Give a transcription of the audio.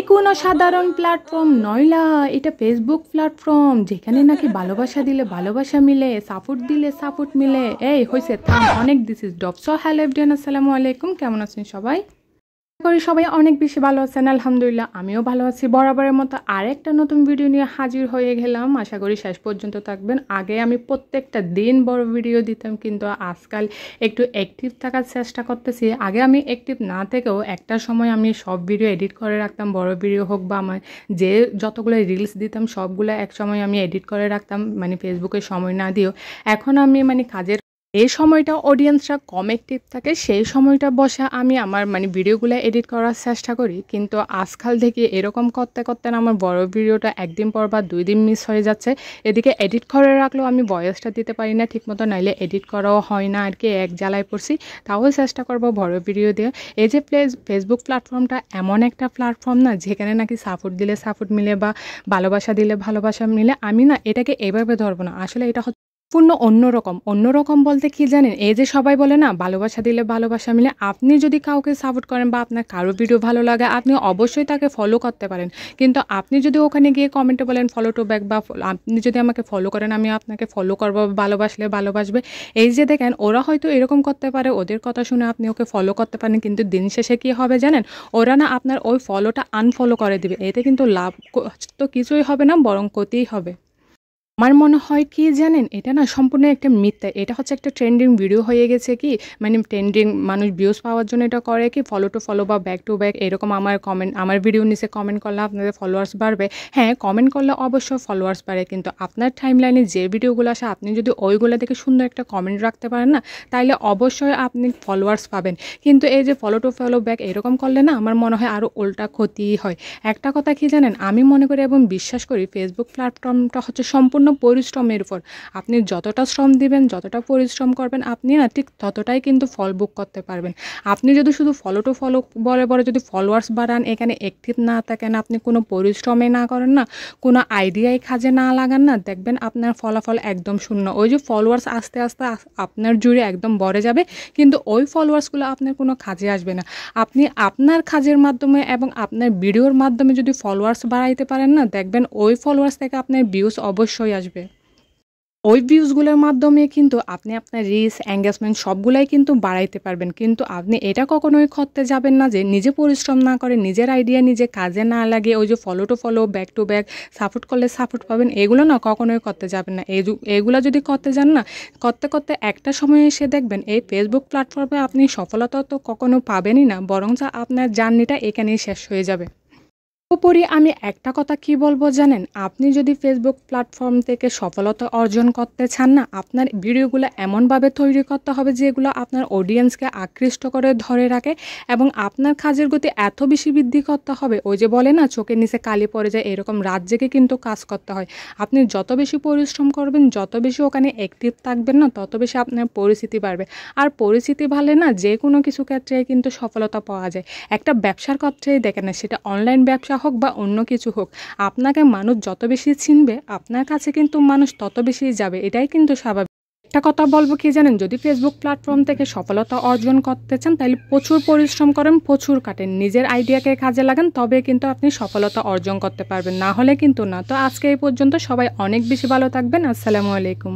কোনো সাধারণ প্ল্যাটফর্ম নয়লা, এটা ফেসবুক প্ল্যাটফর্ম, যেখানে নাকি ভালোবাসা দিলে ভালোবাসা মিলে, সাপোর্ট দিলে সাপোর্ট মিলে। এই হয়েছে থাম, অনেক this is dub. So hello everyone, আসসালামু আলাইকুম, কেমন আছেন সবাই? করি সবাই অনেক বেশি ভালো আছেন, আলহামদুলিল্লাহ আমিও ভালো আছি। বরাবরের মতো আরেকটা নতুন ভিডিও নিয়ে হাজির হয়ে গেলাম। আশা করি শেষ পর্যন্ত থাকবেন। আগে আমি প্রত্যেকটা দিন বড় ভিডিও দিতাম, কিন্তু আজকাল একটু অ্যাক্টিভ থাকার চেষ্টা করতেছি। আগে আমি অ্যাক্টিভ না থেকেও একটা সময় আমি সব ভিডিও এডিট করে রাখতাম, বড় ভিডিও হোক বা আমার যে যতগুলো রিলস দিতাম সবগুলো এক সময় আমি এডিট করে রাখতাম, মানে ফেসবুকে সময় না দিও। এখন আমি কাজের এই সময়টা অডিয়েন্সরা কম অ্যাক্টিভ থাকে, সেই সময়টা বসে আমি আমার ভিডিওগুলো এডিট করার চেষ্টা করি। কিন্তু আজকাল থেকে এরকম করতে করতে না আমার বড় ভিডিওটা একদিন পর বা 2 দিন মিস হয়ে যাচ্ছে। এদিকে এডিট করে রাখলেও আমি ভয়েসটা দিতে পারি না ঠিকমতো, নাইলে এডিট করাও হয় না আর কি, এক জ্বালায় পড়ছি। তাও চেষ্টা করবো বড় ভিডিও দিয়ে। এই যে ফেসবুক প্ল্যাটফর্মটা এমন একটা প্ল্যাটফর্ম না, যেখানে নাকি সাপোর্ট দিলে সাপোর্ট মিলে বা ভালোবাসা দিলে ভালোবাসা মিলে। আমি না এটাকে এভাবে ধরবো না, আসলে এটা পূর্ণ অন্যরকম বলতে কি জানেন, এই যে সবাই বলে না ভালোবাসা দিলে ভালোবাসা মিলে। আপনি যদি কাউকে সাপোর্ট করেন বা আপনার কারো ভিডিও ভালো লাগে, আপনি অবশ্যই তাকে ফলো করতে পারেন। কিন্তু আপনি যদি ওখানে গিয়ে কমেন্টে বলেন ফলো টু ব্যাক, বা আপনি যদি আমাকে ফলো করেন আমি আপনাকে ফলো করবো, ভালোবাসলে ভালোবাসবে। এই যে দেখেন, ওরা হয়তো এরকম করতে পারে, ওদের কথা শুনে আপনি ওকে ফলো করতে পারেন, কিন্তু দিন শেষে কী হবে জানেন, ওরা না আপনার ওই ফলোটা আনফলো করে দিবে। এতে কিন্তু লাভ তো কিছুই হবে না, বরং ক্ষতিই হবে। আমার মনে হয় কি জানেন, এটা না সম্পূর্ণ একটা মিথ্যা। এটা হচ্ছে একটা ট্রেন্ডিং ভিডিও হয়ে গেছে কি, ট্রেন্ডিং মানুষ ভিউজ পাওয়ার জন্য এটা করে কি, ফলো টু ফলো বা ব্যাক টু ব্যাক এরকম। আমার ভিডিও নিচে কমেন্ট করলে আপনাদের ফলোয়ার্স বাড়বে। হ্যাঁ, কমেন্ট করলে অবশ্যই ফলোয়ার্স বাড়ে, কিন্তু আপনার টাইমলাইনে যে ভিডিওগুলো আসে আপনি যদি ওইগুলো দেখে সুন্দর একটা কমেন্ট রাখতে পারেন না, তাইলে অবশ্যই আপনি ফলোয়ার্স পাবেন। কিন্তু এই যে ফলো টু ফলো ব্যাক এরকম করলে না আমার মনে হয় আরও উল্টা ক্ষতিই হয়। একটা কথা কি জানেন, আমি মনে করি এবং বিশ্বাস করি ফেসবুক প্ল্যাটফর্মটা হচ্ছে সম্পূর্ণ পরিশ্রমের উপর। আপনি যতটা শ্রম দিবেন, যতটা পরিশ্রম করবেন, আপনি না ঠিক ততটাই কিন্তু ফল ভোগ করতে পারবেন। আপনি যদি শুধু ফলো টু ফলো বলে যদি ফলোয়ার্স বাড়ান, এখানে অ্যাক্টিভ না থাকেন, আপনি কোনো পরিশ্রমে না করেন না, কোনো আইডিয়াই কাজে না লাগান না, দেখবেন আপনার ফলাফল একদম শূন্য। ওই যে ফলোয়ার্স আস্তে আস্তে আপনার জুড়ে একদম ভরে যাবে, কিন্তু ওই ফলোয়ার্সগুলো আপনার কোনো কাজে আসবে না। আপনি আপনার কাজের মাধ্যমে এবং আপনার ভিডিওর মাধ্যমে যদি ফলোয়ার্স বাড়াইতে পারেন না, দেখবেন ওই ফলোয়ার্স থেকে আপনার ভিউজ অবশ্যই আসবে। ওই ভিউজগুলোর মাধ্যমে কিন্তু আপনি আপনার রিচ, এঙ্গেজমেন্ট সবগুলাই কিন্তু বাড়াইতে পারবেন। কিন্তু আপনি এটা কখনোই করতে যাবেন না যে নিজে পরিশ্রম না করে, নিজের আইডিয়া নিজে কাজে না লাগে, ওই যে follow to follow back to back support করলে সাপোর্ট পাবেন, এগুলো না কখনোই করতে যাবেন না। এগুলো যদি করতে যান না, করতে করতে একটা সময় এসে দেখবেন এই ফেসবুক প্ল্যাটফর্মে আপনি সফলতা তো কখনো পাবেনই না, বরং আপনার জার্নিটা এখানেই শেষ হয়ে যাবে। উপরি আমি একটা কথা কি বলবো জানেন, আপনি যদি ফেসবুক প্ল্যাটফর্ম থেকে সফলতা অর্জন করতে চান না, আপনার ভিডিওগুলো এমনভাবে তৈরি করতে হবে যেগুলো আপনার অডিয়েন্সকে আকৃষ্ট করে ধরে রাখে, এবং আপনার কাজের গতি এত বেশি বৃদ্ধি করতে হবে, ওই যে বলে না চোখের নিচে কালি পড়ে যায়, এরকম রাত জেগে কিন্তু কাজ করতে হয়। আপনি যত বেশি পরিশ্রম করবেন, যত বেশি ওখানে অ্যাক্টিভ থাকবেন না, তত বেশি আপনার পরিস্থিতি বাড়বে। আর পরিস্থিতি ভালো না, যে কোনো কিছু ক্ষেত্রে কিন্তু সফলতা পাওয়া যায়। একটা ব্যবসার ক্ষেত্রেই দেখেন না, সেটা অনলাইন ব্যবসা হোক বা অন্য কিছু হোক, আপনাকে মানুষ যত বেশি চিনবে, আপনার কাছে কিন্তু মানুষ তত বেশি যাবে, এটাই কিন্তু স্বাভাবিক। একটা কথা বলবো কি জানেন, যদি ফেসবুক প্ল্যাটফর্ম থেকে সফলতা অর্জন করতে চান, তাহলে প্রচুর পরিশ্রম করেন, প্রচুর কাটেন, নিজের আইডিয়াকে কাজে লাগান, তবে কিন্তু আপনি সফলতা অর্জন করতে পারবেন, না হলে কিন্তু না। তো আজকে এই পর্যন্ত, সবাই অনেক বেশি ভালো থাকবেন। আসসালামু আলাইকুম।